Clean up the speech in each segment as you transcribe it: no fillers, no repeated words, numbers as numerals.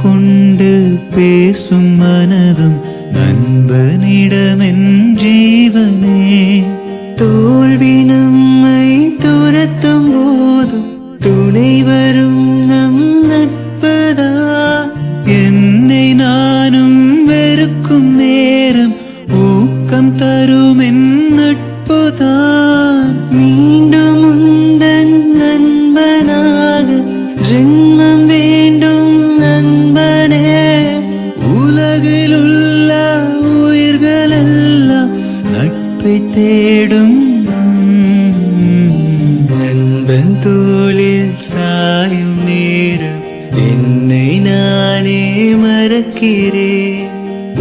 கொண்டு பேசும் மனதும் நண்பனிடமென் ஜீவனே. தோல்வி நம்மை துரத்தும் போதும் துணை வரும் நம் நட்பதா. என்னை நானும் வெறுக்கும் நேரம் ஊக்கம் தரும் என் நட்புதான். மீண்டும் உந்தன் நண்பனாக ஜென்மம் வேண்டும் நண்பனே. உலகில் உள்ள உயிர்களெல்லாம் நட்பை தேடும். நண்பன் தோளில் சாயும் நேரம் என்னை நானே மறக்கிறேன்.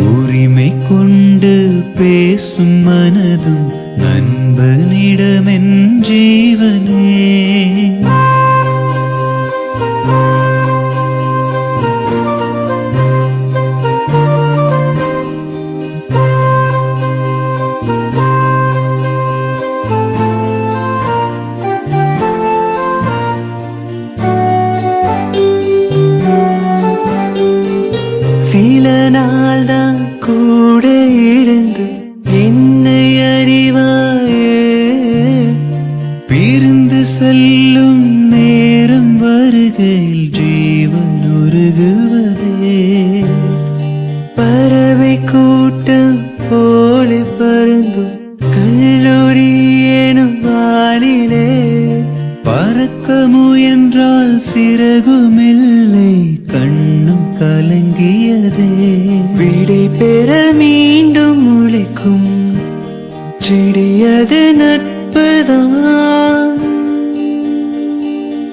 உரிமை கொண்டு பேசும் மனதும் நண்பனிடமென் ஜீவனே. சில நாள் தான் கூட இருந்து என்னை அறிவாயே. பிரிந்து செல்லும் நேரம் வருகையில் ஜீவன் உருகுவதே. பறவை கூட்டம் போல பறந்தும் கல்லூரி எனும் வானிலே. பறக்க முயன்றால் சிறகுமில்லை கண்ணும் கலங்கியதே. விடை பெற மீண்டும் முளைக்கும் செடியது நட்புதான்.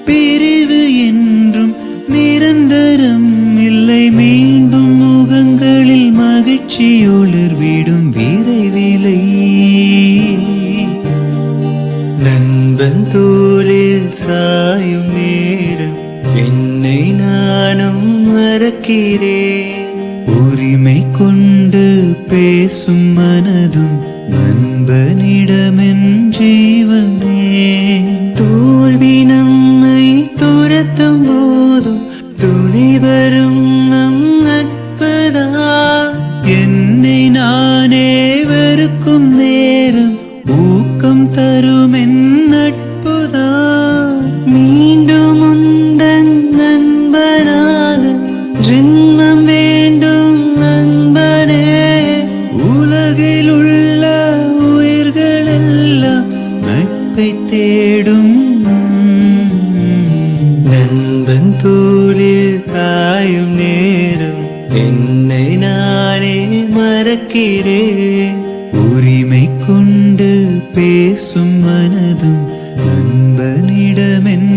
பிரிவு என்றும் நிரந்தரம் இல்லை. மீண்டும் முகங்களில் மகிழ்ச்சி ஒளிர்விடும் விரைவிலை. நண்பன் தோளில் சாயும் நேரம் என்னை நானும் மறக்கிறேன். உரிமை கொண்டு பேசும் மனதும் நண்பனிடமென் ஜீவனே. தோல்வி நம்மை துரத்தும் போதும் துணை வரும் நம் நட்பதா. என்னை நானே வெறுக்கும் நேரம் ஊக்கம் தரும் என் நட்புதான். மீண்டும் உந்தன் நண்பனாக ஜென்மம் வேண்டும் நண்பனே. உலகில் உள்ள உயிர்களெல்லாம் நட்பை தேடும். நண்பன் தோளில் தாயும் நேரம் என்னை நானே மறக்கிறேன். உரிமை கொண்டு பேசும் மனதும் நண்பனிடமென்